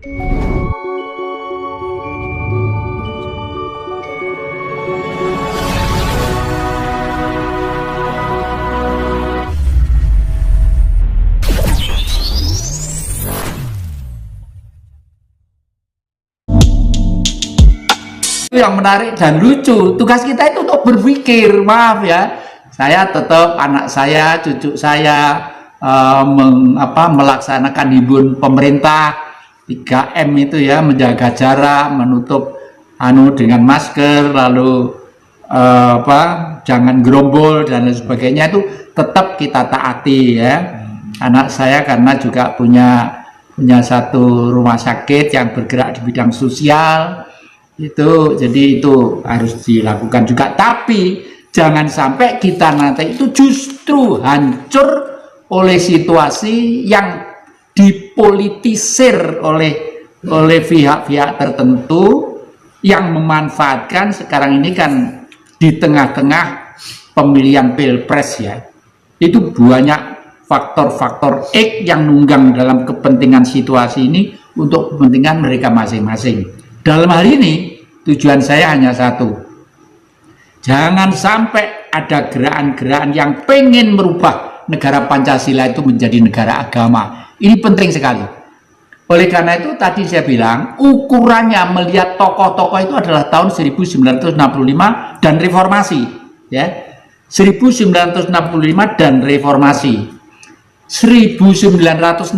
Yang menarik dan lucu, tugas kita itu untuk berpikir. Maaf ya, saya tetap anak saya, cucu saya melaksanakan himbauan pemerintah 3M itu ya, menjaga jarak, menutup dengan masker, lalu jangan gerombol dan lain sebagainya, itu tetap kita taati ya. Anak saya karena juga punya satu rumah sakit yang bergerak di bidang sosial itu, jadi itu harus dilakukan juga. Tapi jangan sampai kita nanti itu justru hancur oleh situasi yang dipolitisir oleh pihak-pihak tertentu yang memanfaatkan sekarang ini kan di tengah-tengah pemilihan pilpres ya, itu banyak faktor-faktor X yang nunggang dalam kepentingan situasi ini untuk kepentingan mereka masing-masing. Dalam hal ini tujuan saya hanya satu, jangan sampai ada gerakan-gerakan yang pengen merubah negara Pancasila itu menjadi negara agama. Ini penting sekali. Oleh karena itu tadi saya bilang ukurannya melihat tokoh-tokoh itu adalah tahun 1965 dan reformasi ya. 1965 dan reformasi. 1965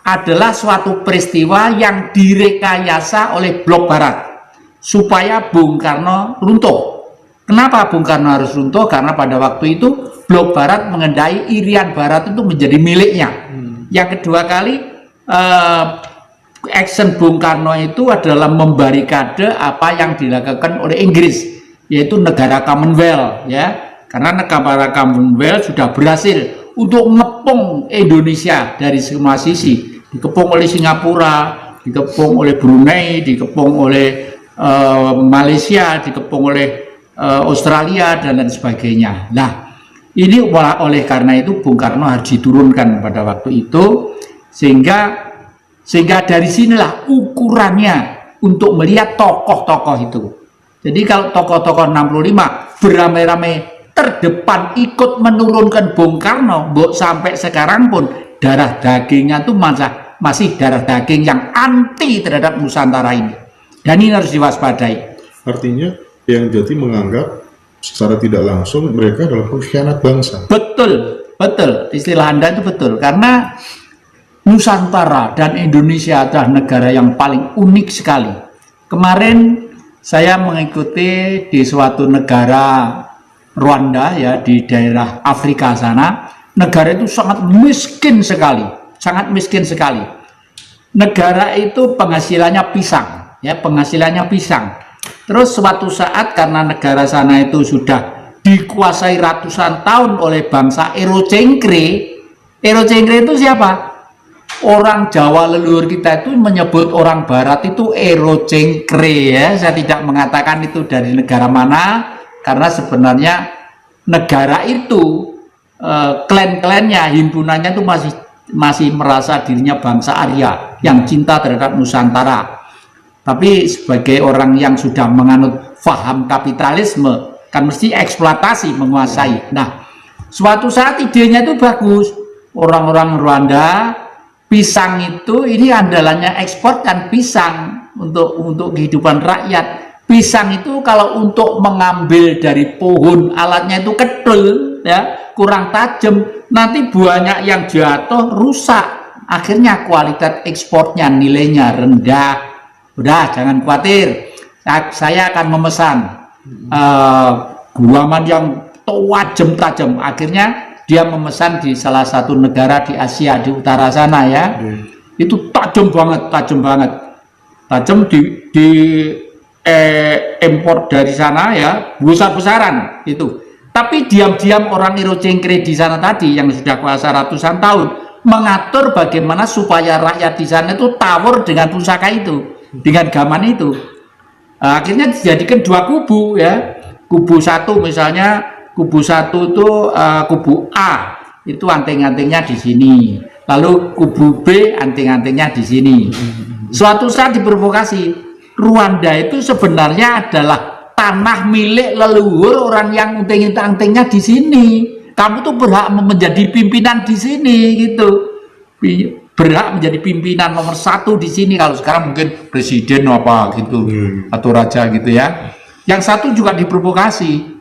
adalah suatu peristiwa yang direkayasa oleh Blok Barat supaya Bung Karno runtuh. Kenapa Bung Karno harus runtuh? Karena pada waktu itu Blok Barat mengendai Irian Barat itu menjadi miliknya. Yang kedua kali action Bung Karno itu adalah membarikade apa yang dilakukan oleh Inggris, yaitu negara Commonwealth ya. Karena negara Commonwealth sudah berhasil untuk ngepung Indonesia dari semua sisi. Dikepung oleh Singapura, dikepung oleh Brunei, dikepung oleh Malaysia, dikepung oleh Australia dan lain sebagainya. Nah, ini oleh karena itu Bung Karno harus diturunkan pada waktu itu, sehingga dari sinilah ukurannya untuk melihat tokoh-tokoh itu. Jadi kalau tokoh-tokoh 65 beramai-ramai terdepan ikut menurunkan Bung Karno, sampai sekarang pun darah dagingnya itu masih darah daging yang anti terhadap Nusantara ini, dan ini harus diwaspadai. Artinya yang Jati menganggap secara tidak langsung mereka adalah pengkhianat bangsa. Betul, istilah Anda itu betul, karena Nusantara dan Indonesia adalah negara yang paling unik sekali. Kemarin saya mengikuti di suatu negara Rwanda ya, di daerah Afrika sana. Negara itu sangat miskin sekali, sangat miskin sekali. Negara itu penghasilannya pisang, ya, penghasilannya pisang. Terus suatu saat karena negara sana itu sudah dikuasai ratusan tahun oleh bangsa Ero-Cengkre. Ero-Cengkre itu siapa? Orang Jawa leluhur kita itu menyebut orang Barat itu Ero-Cengkre ya. Saya tidak mengatakan itu dari negara mana, karena sebenarnya negara itu klan-klannya, himpunannya itu masih merasa dirinya bangsa Arya yang cinta terhadap Nusantara. Tapi sebagai orang yang sudah menganut faham kapitalisme, kan mesti eksploitasi, menguasai. Nah, suatu saat idenya itu bagus. Orang-orang Rwanda, pisang itu ini andalannya, ekspor kan pisang untuk kehidupan rakyat. Pisang itu kalau untuk mengambil dari pohon alatnya itu kecil ya, kurang tajam, nanti banyak yang jatuh rusak, akhirnya kualitas ekspornya nilainya rendah. Udah, jangan khawatir, saya akan memesan guaman yang tajam. Akhirnya dia memesan di salah satu negara di Asia di utara sana ya. Itu tajam banget, tajam di impor dari sana ya, besar-besaran itu. Tapi diam-diam orang Ero-Cengkre di sana tadi yang sudah kuasa ratusan tahun mengatur bagaimana supaya rakyat di sana itu tawur dengan pusaka itu, dengan gaman itu. Akhirnya dijadikan dua kubu ya. Kubu satu misalnya, kubu satu itu kubu A, itu anting-antingnya di sini. Lalu kubu B anting-antingnya di sini. Suatu saat diprovokasi, Rwanda itu sebenarnya adalah tanah milik leluhur orang yang anting-antingnya di sini. Kamu tuh berhak menjadi pimpinan di sini gitu. Berhak menjadi pimpinan nomor 1 di sini. Kalau sekarang mungkin presiden apa gitu atau raja gitu ya. Yang satu juga diprovokasi.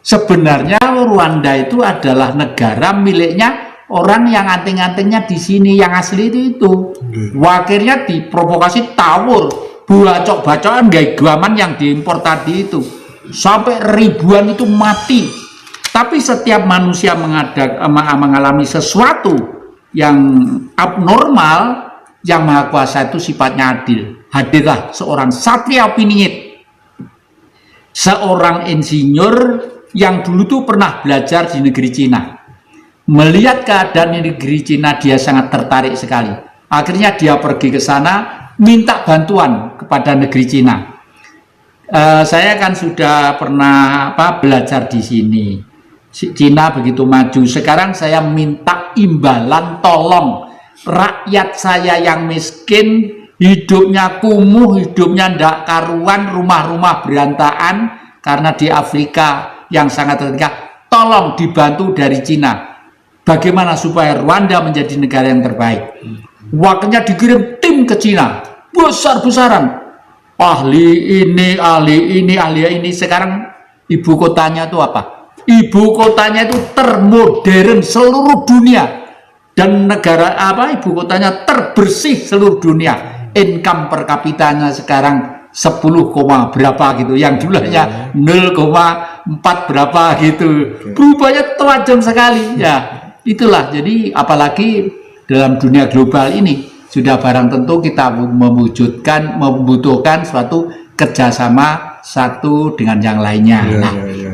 Sebenarnya Rwanda itu adalah negara miliknya orang yang anting-antingnya di sini, yang asli itu. Akhirnya diprovokasi tawur, bacok-bacokan gaman yang diimpor tadi itu. Sampai ribuan itu mati. Tapi setiap manusia mengalami sesuatu yang abnormal, yang Maha Kuasa itu sifatnya adil. Hadirlah seorang Satria Piningit, seorang insinyur yang dulu tuh pernah belajar di negeri Cina. Melihat keadaan di negeri Cina, dia sangat tertarik sekali. Akhirnya dia pergi ke sana, minta bantuan kepada negeri Cina. Saya kan sudah pernah belajar di sini. Cina begitu maju. Sekarang saya minta imbalan, tolong rakyat saya yang miskin, hidupnya kumuh, hidupnya ndak karuan, rumah-rumah berantakan karena di Afrika yang sangat tertinggal, tolong dibantu dari Cina. Bagaimana supaya Rwanda menjadi negara yang terbaik? Waktunya dikirim tim ke Cina, besar-besaran. Ahli ini, ahli ini, ahli ini. Sekarang ibu kotanya itu apa? Ibu kotanya itu termodern seluruh dunia. Dan negara ibu kotanya terbersih seluruh dunia. Income per kapitanya sekarang 10, berapa gitu, yang jumlahnya 0,4 berapa gitu. Berubahnya tajam sekali ya. Itulah, jadi apalagi dalam dunia global ini sudah barang tentu kita membutuhkan suatu kerjasama satu dengan yang lainnya.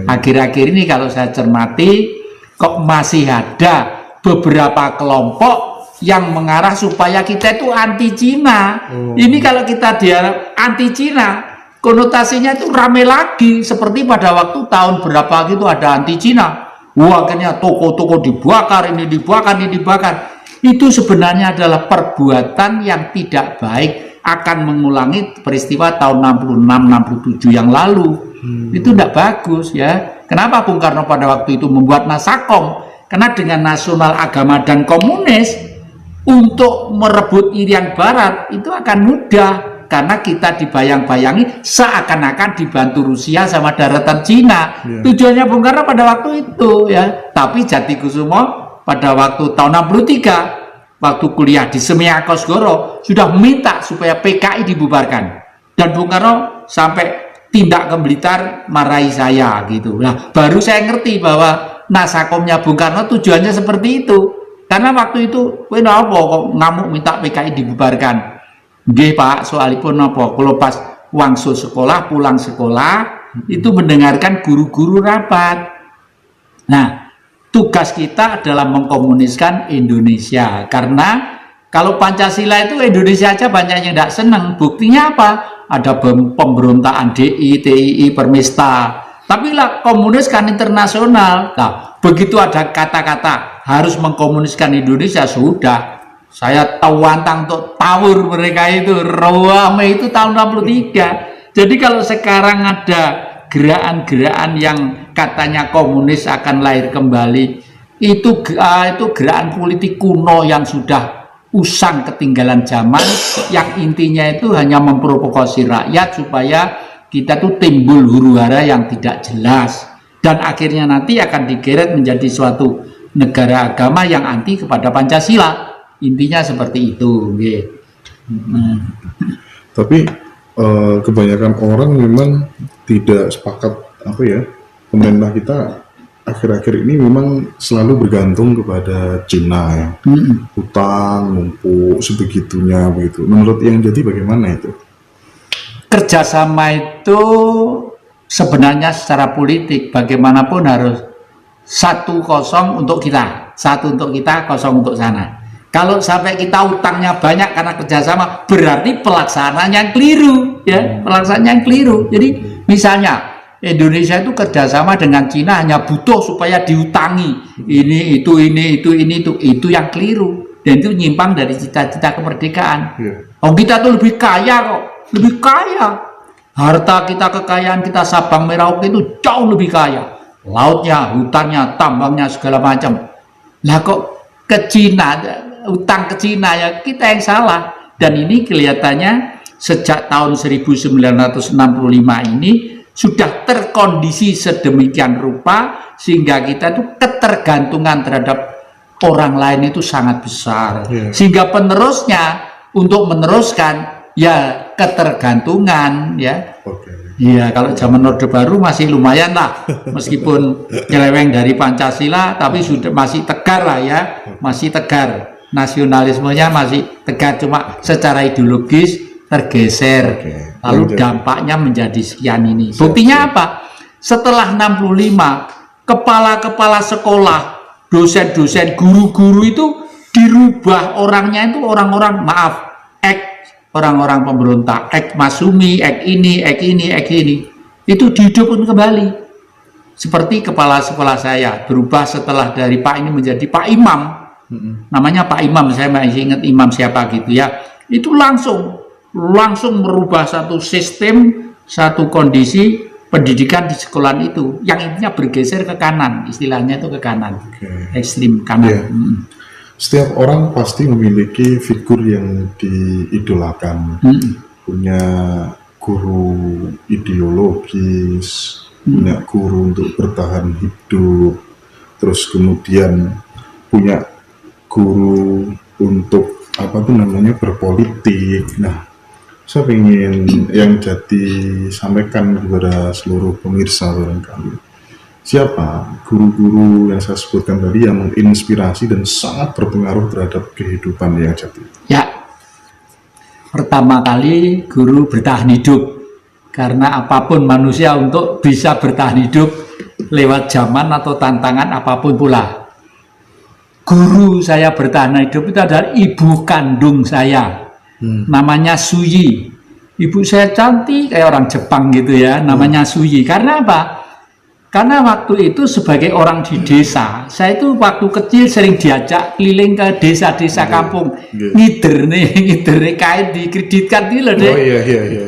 Akhir-akhir ini kalau saya cermati kok masih ada beberapa kelompok yang mengarah supaya kita itu anti Cina. Ini kalau kita dia anti Cina, konotasinya itu rame lagi. Seperti pada waktu tahun berapa gitu ada anti Cina. Akhirnya toko-toko dibakar, ini dibakar, ini dibakar. Itu sebenarnya adalah perbuatan yang tidak baik, akan mengulangi peristiwa tahun 66-67 yang lalu. Itu tidak bagus ya. Kenapa Bung Karno pada waktu itu membuat Nasakom? Karena dengan nasional, agama, dan komunis, untuk merebut Irian Barat itu akan mudah karena kita dibayang-bayangi seakan-akan dibantu Rusia sama daratan Cina. Tujuannya Bung Karno pada waktu itu ya. Tapi Jatikusumo pada waktu tahun 63 waktu kuliah di Semia Kosgoro sudah minta supaya PKI dibubarkan. Dan Bung Karno sampai tindak ke Blitar marahi saya gitu. Nah, baru saya ngerti bahwa Nasakomnya Bung Karno tujuannya seperti itu. Karena waktu itu, kowe napa kok ngamuk minta PKI dibubarkan? Nggih Pak, soalipun napa? Kalau pas wangsul sekolah, pulang sekolah, itu mendengarkan guru-guru rapat. Nah, tugas kita adalah mengkomuniskan Indonesia. Karena kalau Pancasila itu Indonesia aja banyak yang tidak senang. Buktinya apa? Ada pemberontakan DI, TII, Permesta. Tapi lah komunis kan internasional. Nah, begitu ada kata-kata harus mengkomuniskan Indonesia, sudah saya tawantang untuk tawur mereka itu. Rame itu tahun 63. Jadi kalau sekarang ada gerakan-gerakan yang katanya komunis akan lahir kembali, itu gerakan politik kuno yang sudah usang, ketinggalan zaman, yang intinya itu hanya memprovokasi rakyat supaya kita tuh timbul huru-hara yang tidak jelas, dan akhirnya nanti akan digeret menjadi suatu negara agama yang anti kepada Pancasila. Intinya seperti itu. Tapi kebanyakan orang memang tidak sepakat pemerintah kita akhir-akhir ini memang selalu bergantung kepada Cina ya. Utang numpuk sebegitunya begitu. Menurut yang jadi bagaimana itu? Kerjasama itu sebenarnya secara politik bagaimanapun harus 1-0 untuk kita, 1 untuk kita, 0 untuk sana. Kalau sampai kita utangnya banyak karena kerjasama, berarti pelaksanaannya yang keliru, ya, pelaksanaannya yang keliru. Jadi misalnya Indonesia itu kerjasama dengan Cina hanya butuh supaya diutangi ini itu yang keliru. Dan itu nyimpang dari cita-cita kemerdekaan. Iya. Oh, kita tuh lebih kaya kok, lebih kaya. Harta kita, kekayaan kita Sabang Merauke itu jauh lebih kaya. Lautnya, hutannya, tambangnya, segala macam. Lah kok ke Cina, utang ke Cina, ya kita yang salah. Dan ini kelihatannya sejak tahun 1965 ini sudah terkondisi sedemikian rupa sehingga kita tuh ketergantungan terhadap orang lain itu sangat besar. Sehingga penerusnya untuk meneruskan ya ketergantungan ya. Iya, kalau zaman Orde Baru masih lumayan lah, meskipun nyeleweng dari Pancasila, tapi sudah masih tegar lah ya, masih tegar. Nasionalismenya masih tegar, cuma secara ideologis tergeser. Lalu dampaknya menjadi sekian ini. Buktinya apa? Setelah 65, kepala-kepala sekolah, dosen-dosen, guru-guru itu dirubah orangnya itu orang-orang, maaf, orang-orang pemberontak, Masumi, ini, itu dihidupkan kembali. Seperti kepala sekolah saya berubah setelah dari Pak ini menjadi Pak Imam, namanya Pak Imam, saya masih ingat imam siapa gitu ya. Itu langsung merubah satu sistem, satu kondisi pendidikan di sekolah itu, yang intinya bergeser ke kanan, istilahnya itu ke kanan, ekstrim kanan. Setiap orang pasti memiliki figur yang diidolakan, punya guru ideologis, punya guru untuk bertahan hidup, terus kemudian punya guru untuk berpolitik. Nah, saya ingin yang jadi sampaikan kepada seluruh pemirsa barangkali. Siapa guru-guru yang saya sebutkan tadi yang menginspirasi dan sangat berpengaruh terhadap kehidupan yang jati? Ya, pertama kali guru bertahan hidup, karena apapun manusia untuk bisa bertahan hidup lewat zaman atau tantangan apapun pula. Guru saya bertahan hidup itu adalah ibu kandung saya, namanya Suyi. Ibu saya cantik kayak orang Jepang gitu ya, namanya Suyi. Karena apa? Karena waktu itu sebagai orang di desa, saya itu waktu kecil sering diajak keliling ke desa-desa kampung, ngider nih kain dikreditkan gitu loh deh,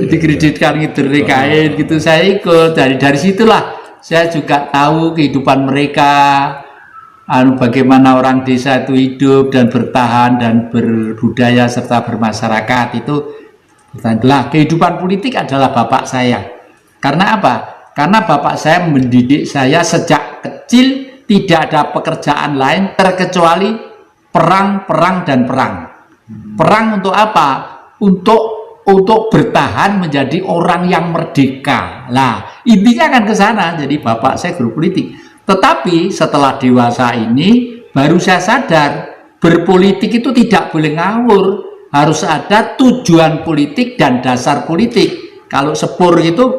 dikreditkan ngider nih kain gitu. Saya ikut dari situlah saya juga tahu kehidupan mereka, bagaimana orang desa itu hidup dan bertahan dan berbudaya serta bermasyarakat itu. Adalah kehidupan politik adalah bapak saya. Karena apa? Karena bapak saya mendidik saya sejak kecil tidak ada pekerjaan lain terkecuali perang. Perang untuk apa? Untuk bertahan menjadi orang yang merdeka. Nah, intinya kan ke sana. Jadi bapak saya guru politik. Tetapi setelah dewasa ini baru saya sadar berpolitik itu tidak boleh ngawur. Harus ada tujuan politik dan dasar politik. Kalau sepur itu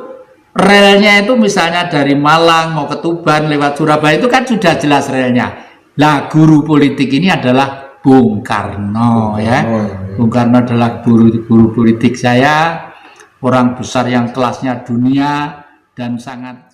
relnya itu misalnya dari Malang mau ke Tuban lewat Surabaya itu kan sudah jelas relnya. Lah guru politik ini adalah Bung Karno ya. Bung Karno adalah guru politik saya, orang besar yang kelasnya dunia dan sangat